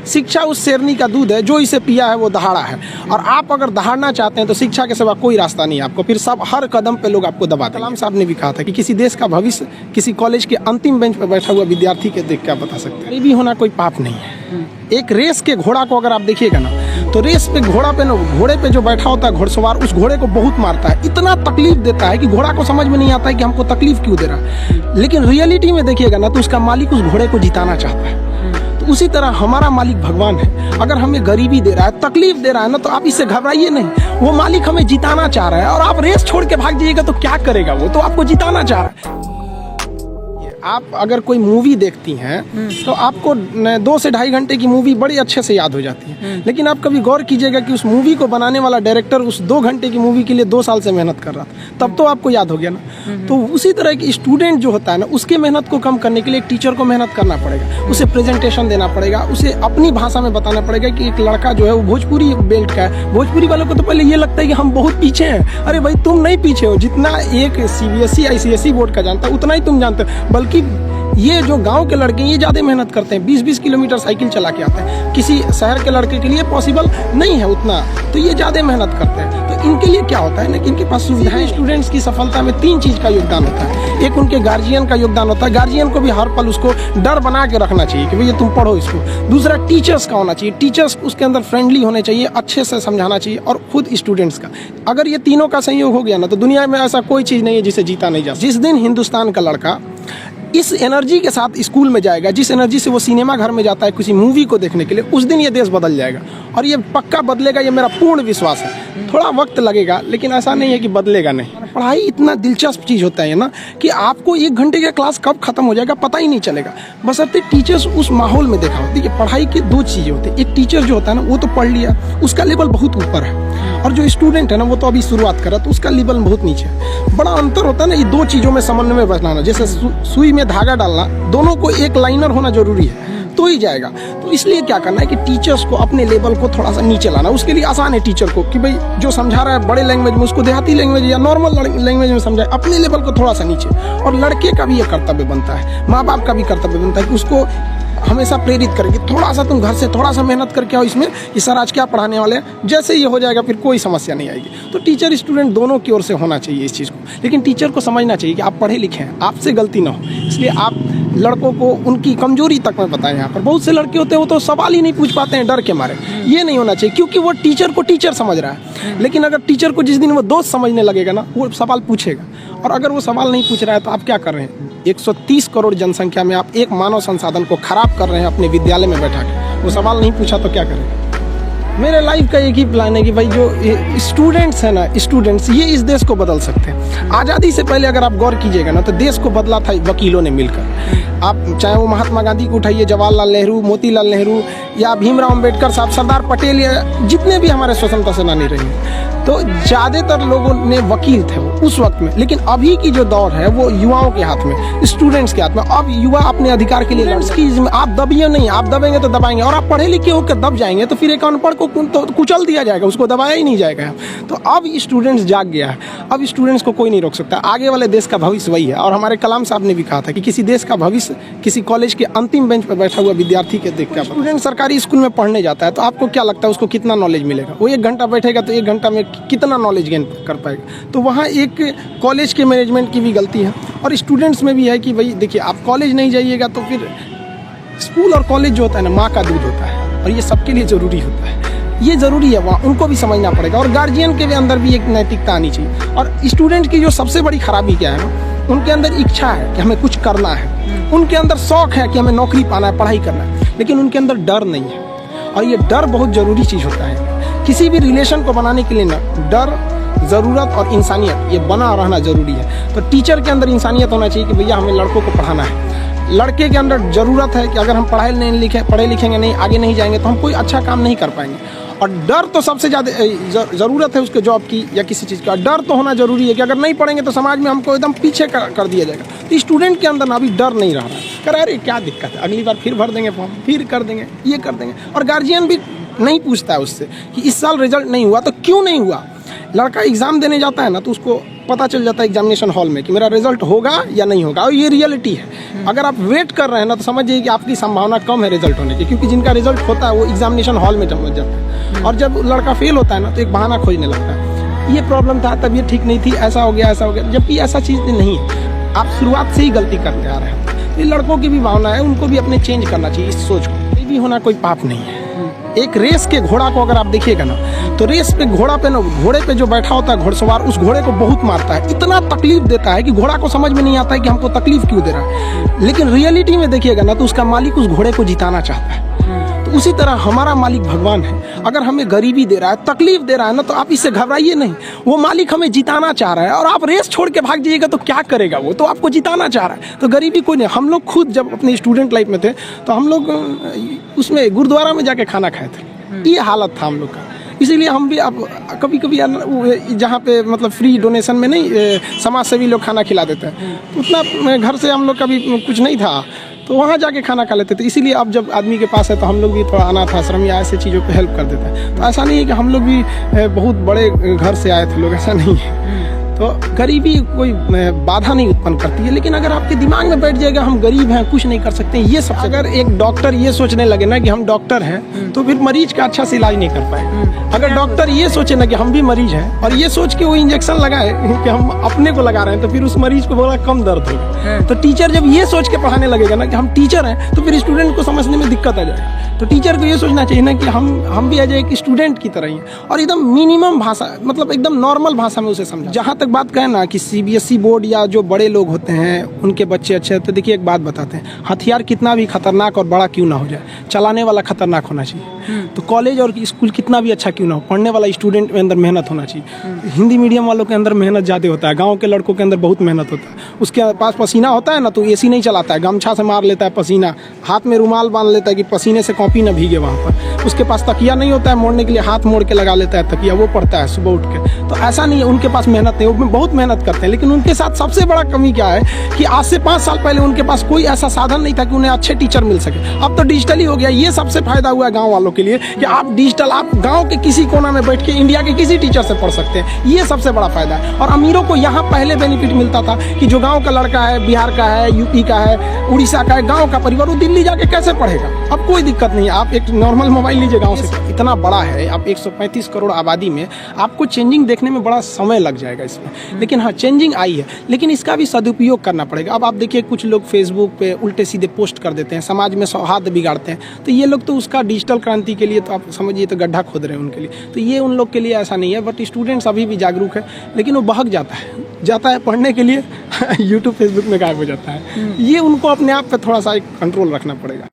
शिक्षा उस शेरनी का दूध है, जो इसे पिया है वो दहाड़ा है। और आप अगर दहाड़ना चाहते हैं तो शिक्षा के सिवा कोई रास्ता नहीं है आपको, फिर सब हर कदम पे लोग आपको दबाते हैं। कलाम साहब ने भी कहा था कि किसी देश का भविष्य किसी कॉलेज के अंतिम बेंच पर बैठा हुआ विद्यार्थी के देख क्या बता सकते हैं। गरीबी होना कोई पाप नहीं है। एक रेस के घोड़ा को अगर आप देखिएगा ना, तो रेस पे घोड़े पे जो बैठा होता है घोड़सवार, उस घोड़े को बहुत मारता है, इतना तकलीफ देता है कि घोड़ा को समझ में नहीं आता है कि हमको तकलीफ क्यों दे रहा है। लेकिन रियलिटी में देखिएगा ना, तो उसका मालिक उस घोड़े को जिताना चाहता है। तो उसी तरह हमारा मालिक भगवान है। अगर हमें गरीबी दे रहा है, तकलीफ दे रहा है ना, तो आप इससे घबराइए नहीं। वो मालिक हमें जिताना चाह रहा है, और आप रेस छोड़ के भाग जाइएगा तो क्या करेगा? वो तो आपको जिताना चाह रहा है। आप अगर कोई मूवी देखती हैं तो आपको 2 से ढाई घंटे की मूवी बड़ी अच्छे से याद हो जाती है। लेकिन आप कभी गौर कीजिएगा कि उस मूवी को बनाने वाला डायरेक्टर उस 2 घंटे की मूवी के लिए 2 साल से मेहनत कर रहा था, तब तो आपको याद हो गया ना। तो उसी तरह की स्टूडेंट जो होता है ना, उसके मेहनत को कम करने के लिए एक टीचर को मेहनत करना पड़ेगा, उसे प्रेजेंटेशन देना पड़ेगा, उसे अपनी भाषा में बताना पड़ेगा कि एक लड़का जो है वो भोजपुरी बेल्ट का है। भोजपुरी वालों को तो पहले ये लगता है कि हम बहुत पीछे हैं। अरे भाई, तुम नहीं पीछे हो। जितना एक CBSE ICSE बोर्ड का जानता है उतना ही तुम जानते हो। बल्कि ये जो गांव के लड़के ये ज़्यादा मेहनत करते हैं, 20-20 किलोमीटर साइकिल चला के आते हैं। किसी शहर के लड़के के लिए पॉसिबल नहीं है उतना, तो ये ज़्यादा मेहनत करते हैं। तो इनके लिए क्या होता है ना कि इनके पास सुविधाएं। स्टूडेंट्स की सफलता में 3 चीज़ का योगदान होता है। एक उनके गार्जियन का योगदान होता है। गार्जियन को भी हर पल उसको डर बना के रखना चाहिए कि भैया तुम पढ़ो इसको। दूसरा, टीचर्स का होना चाहिए। टीचर्स उसके अंदर फ्रेंडली होने चाहिए, अच्छे से समझाना चाहिए। और खुद स्टूडेंट्स का, अगर ये तीनों का संयोग हो गया ना, तो दुनिया में ऐसा कोई चीज़ नहीं है जिसे जीता नहीं जा। जिस दिन हिंदुस्तान का लड़का इस एनर्जी के साथ स्कूल में जाएगा, जिस एनर्जी से वो सिनेमा घर में जाता है किसी मूवी को देखने के लिए, उस दिन ये देश बदल जाएगा। और ये पक्का बदलेगा, ये मेरा पूर्ण विश्वास है। थोड़ा वक्त लगेगा, लेकिन ऐसा नहीं है कि बदलेगा नहीं। पढ़ाई इतना दिलचस्प चीज़ होता है ना कि आपको 1 घंटे का क्लास कब खत्म हो जाएगा पता ही नहीं चलेगा, बशर्ते टीचर्स उस माहौल में देखा हो। देखिए, पढ़ाई की 2 चीज़ें होती है। एक टीचर जो होता है ना, वो तो पढ़ लिया, उसका लेवल बहुत ऊपर है। और जो स्टूडेंट है ना, वो तो अभी शुरुआत कर रहा है, तो उसका लेवल बहुत नीचे है। बड़ा अंतर होता है ना ये 2 चीज़ों में समन्वय बनाना। जैसे सुई में धागा डालना, दोनों को एक लाइनर होना जरूरी है, तो ही जाएगा। तो इसलिए क्या करना है कि टीचर्स को अपने लेवल को थोड़ा सा नीचे लाना। उसके लिए आसान है टीचर को कि भाई जो समझा रहा है बड़े लैंग्वेज में, उसको देहाती लैंग्वेज या नॉर्मल लैंग्वेज में समझाए, अपने लेवल को थोड़ा सा नीचे। और लड़के का भी ये कर्तव्य बनता है, माँ बाप का भी कर्तव्य बनता है कि उसको हमेशा प्रेरित करेंगे, थोड़ा सा तुम घर से थोड़ा सा मेहनत करके आओ इसमें कि सर आज क्या पढ़ाने वाले हैं। जैसे ये हो जाएगा फिर कोई समस्या नहीं आएगी। तो टीचर स्टूडेंट दोनों की ओर से होना चाहिए इस चीज़ को। लेकिन टीचर को समझना चाहिए कि आप पढ़े लिखे हैं, आपसे गलती ना हो। इसलिए आप लड़कों को उनकी कमजोरी तक में बताएं। यहाँ पर बहुत से लड़के होते हैं वो तो सवाल ही नहीं पूछ पाते हैं डर के मारे। ये नहीं होना चाहिए, क्योंकि वो टीचर को टीचर समझ रहा है। लेकिन अगर टीचर को जिस दिन वो दोस्त समझने लगेगा ना, वो सवाल पूछेगा। और अगर वो सवाल नहीं पूछ रहा है तो आप क्या कर रहे हैं? 130 करोड़ जनसंख्या में आप एक मानव संसाधन को खराब कर रहे हैं अपने विद्यालय में बैठा के। वो सवाल नहीं पूछा तो क्या करें? मेरे लाइफ का एक ही प्लान है कि भाई जो स्टूडेंट्स हैं ना, स्टूडेंट्स ये इस देश को बदल सकते हैं। आज़ादी से पहले अगर आप गौर कीजिएगा ना, तो देश को बदला था वकीलों ने मिलकर। आप चाहे वो महात्मा गांधी को उठाइए, जवाहरलाल नेहरू, मोतीलाल नेहरू, या भीमराव अंबेडकर साहब, सरदार पटेल, या जितने भी हमारे स्वतंत्रता सेनानी रहे, तो ज़्यादातर लोगों ने वकील थे वो उस वक्त में। लेकिन अभी की जो दौर है वो युवाओं के हाथ में, स्टूडेंट्स के हाथ में। अब युवा अपने अधिकार के लिए आप दबिए नहीं, आप दबेंगे तो दबाएंगे। और आप पढ़े लिखे होकर दब जाएंगे तो फिर एक अनपढ़ को तो कुचल दिया जाएगा, उसको दबाया ही नहीं जाएगा। तो अब स्टूडेंट्स जाग गया है, अब स्टूडेंट्स को कोई नहीं रोक सकता। आगे वाले देश का भविष्य वही है। और हमारे कलाम साहब ने भी कहा था कि किसी देश का भविष्य किसी कॉलेज के अंतिम बेंच पर बैठा हुआ विद्यार्थी के देख के। स्टूडेंट सरकारी स्कूल में पढ़ने जाता है तो आपको क्या लगता है उसको कितना नॉलेज मिलेगा? वो 1 घंटा बैठेगा तो 1 घंटा में कितना नॉलेज गेन कर पाएगा? तो वहाँ एक कॉलेज के मैनेजमेंट की भी गलती है और स्टूडेंट्स में भी है कि भाई देखिए, आप कॉलेज नहीं जाइएगा तो फिर स्कूल और कॉलेज जो होता है ना, माँ का दूध होता है। और ये सबके लिए ज़रूरी होता है, ये ज़रूरी है। वहाँ उनको भी समझना पड़ेगा। और गार्जियन के भी अंदर भी एक नैतिकता आनी चाहिए। और स्टूडेंट की जो सबसे बड़ी खराबी क्या है, उनके अंदर इच्छा है कि हमें कुछ करना है, उनके अंदर शौक है कि हमें नौकरी पाना है, पढ़ाई करना है, लेकिन उनके अंदर डर नहीं है। और ये डर बहुत ज़रूरी चीज़ होता है। किसी भी रिलेशन को बनाने के लिए ना, डर, ज़रूरत और इंसानियत, ये बना रहना ज़रूरी है। तो टीचर के अंदर इंसानियत होना चाहिए कि भैया हमें लड़कों को पढ़ाना है। लड़के के अंदर ज़रूरत है कि अगर हम पढ़े लिखेंगे नहीं, आगे नहीं जाएंगे तो हम कोई अच्छा काम नहीं कर पाएंगे। और डर तो सबसे ज़्यादा ज़रूरत है उसके जॉब की या किसी चीज़ का। डर तो होना ज़रूरी है कि अगर नहीं पढ़ेंगे तो समाज में हमको एकदम पीछे कर दिया जाएगा। तो स्टूडेंट के अंदर ना अभी डर नहीं रहा है, कह अरे क्या दिक्कत है, अगली बार फिर भर देंगे फॉर्म, फिर कर देंगे, ये कर देंगे। और गार्जियन भी नहीं पूछता है उससे कि इस साल रिजल्ट नहीं हुआ तो क्यों नहीं हुआ। लड़का एग्ज़ाम देने जाता है ना तो उसको पता चल जाता है एग्जामिनेशन हॉल में कि मेरा रिजल्ट होगा या नहीं होगा, और ये रियलिटी है। अगर आप वेट कर रहे हैं ना तो समझिए कि आपकी संभावना कम है रिजल्ट होने की, क्योंकि जिनका रिजल्ट होता है वो एग्जामिनेशन हॉल में समझ जाता है, और जब लड़का फेल होता है ना तो एक बहाना खोजने लगता है, ये प्रॉब्लम था, तबीयत ठीक नहीं थी, ऐसा हो गया, जबकि ऐसा चीज़ नहीं है। आप शुरुआत से ही गलती करते आ रहे हैं। ये लड़कों की भी भावना है, उनको भी अपने चेंज करना चाहिए इस सोच को। कोई भी होना कोई पाप नहीं है। एक रेस के घोड़ा को अगर आप देखिएगा ना तो रेस पे घोड़ा पे ना, घोड़े पे जो बैठा होता है घोड़सवार, उस घोड़े को बहुत मारता है, इतना तकलीफ देता है कि घोड़ा को समझ में नहीं आता है कि हमको तकलीफ क्यों दे रहा है। लेकिन रियलिटी में देखिएगा ना तो उसका मालिक उस घोड़े को जिताना चाहता है। तो उसी तरह हमारा मालिक भगवान है। अगर हमें गरीबी दे रहा है, तकलीफ दे रहा है ना, तो आप इससे घबराइए नहीं। वो मालिक हमें जिताना चाह रहा है, और आप रेस छोड़ के भाग जाइएगा तो क्या करेगा वो? तो आपको जिताना चाह रहा है। तो गरीबी कोई नहीं। हम लोग खुद जब अपने स्टूडेंट लाइफ में थे तो हम लोग उसमें गुरुद्वारा में जाके खाना खाए थे, ये हालत था हम लोग का। इसीलिए हम भी अब कभी कभी जहाँ पे मतलब फ्री डोनेशन में नहीं, समाज सेवी लोग खाना खिला देते हैं, उतना घर से हम लोग का भी कुछ नहीं था, तो वहाँ जाके खाना खा लेते थे। इसीलिए अब जब आदमी के पास है तो हम लोग भी थोड़ा अनाथ आश्रम या ऐसे चीज़ों पे हेल्प कर देते हैं। तो ऐसा नहीं है कि हम लोग भी बहुत बड़े घर से आए थे लोग, ऐसा नहीं है। तो गरीबी कोई बाधा नहीं उत्पन्न करती है, लेकिन अगर आपके दिमाग में बैठ जाएगा हम गरीब हैं, कुछ नहीं कर सकते, ये सब, अगर एक डॉक्टर ये सोचने लगे ना कि हम डॉक्टर हैं तो फिर मरीज का अच्छा से इलाज नहीं कर पाए। अगर डॉक्टर ये सोचे ना कि हम भी मरीज हैं और ये सोच के वो इंजेक्शन लगाए कि हम अपने को लगा रहे हैं, तो फिर उस मरीज को बड़ा कम दर्द होगा। तो टीचर जब ये सोच के पढ़ाने लगेगा ना कि हम टीचर हैं, तो फिर स्टूडेंट को समझने में दिक्कत आ जाएगी। तो टीचर को ये सोचना चाहिए ना कि हम भी आ जाए एक स्टूडेंट की तरह ही, और एकदम मिनिमम भाषा, मतलब एकदम नॉर्मल भाषा में उसे समझा। जहाँ तक बात कहें ना कि सीबीएसई बोर्ड या जो बड़े लोग होते हैं उनके बच्चे अच्छे, तो देखिए एक बात बताते हैं, हथियार कितना भी खतरनाक और बड़ा क्यों ना हो जाए, चलाने वाला खतरनाक होना चाहिए। तो कॉलेज और स्कूल कितना भी अच्छा क्यों ना हो, पढ़ने वाला स्टूडेंट में अंदर मेहनत होना चाहिए। हिंदी मीडियम वालों के अंदर मेहनत ज़्यादा होता है, गाँव के लड़कों के अंदर बहुत मेहनत होता है। उसके पास पसीना होता है ना तो एसी नहीं चलाता है, गमछा से मार लेता है पसीना, हाथ में रुमाल बांध लेता है कि पसीने से कॉपी ना भीगे वहाँ पर। उसके पास तकिया नहीं होता है मोड़ने के लिए, हाथ मोड़ के लगा लेता है तकिया, वो पढ़ता है सुबह उठ के। तो ऐसा नहीं है उनके पास मेहनत नहीं, वो बहुत मेहनत करते हैं। लेकिन उनके साथ सबसे बड़ा कमी क्या है कि आज से 5 साल पहले उनके पास कोई ऐसा साधन नहीं था कि उन्हें अच्छे टीचर मिल सके। अब तो डिजिटल ही हो गया। ये सबसे फायदा हुआ है गांव वालों के लिए कि आप डिजिटल, आप गांव के किसी कोना में बैठ के इंडिया के किसी टीचर से पढ़ सकते हैं। ये सबसे बड़ा फायदा है। और अमीरों को यहाँ पहले बेनिफिट मिलता था कि जो गाँव का लड़का है, बिहार का है, यूपी का है, उड़ीसा का है, गाँव का परिवार, वो दिल्ली जाके कैसे पढ़ेगा? अब कोई दिक्कत नहीं है, आप एक नॉर्मल मोबाइल लीजिए। गाँव से इतना बड़ा है, आप 135 करोड़ आबादी में आपको चेंजिंग देखने में बड़ा समय लग जाएगा इसमें। लेकिन हाँ, चेंजिंग आई है, लेकिन इसका भी सदुपयोग करना पड़ेगा। अब आप देखिए कुछ लोग फेसबुक पे उल्टे सीधे पोस्ट कर देते हैं, समाज में सौहार्द बिगाड़ते हैं। तो ये लोग तो उसका डिजिटल क्रांति के लिए तो आप समझिए तो गड्ढा खोद रहे हैं उनके लिए। तो ये उन लोग के लिए ऐसा नहीं है, बट स्टूडेंट्स अभी भी जागरूक है, लेकिन वो बहक जाता है पढ़ने के लिए यूट्यूब फेसबुक में गायब हो जाता है। ये उनको अपने आप पे थोड़ा सा एक कंट्रोल रखना पड़ेगा।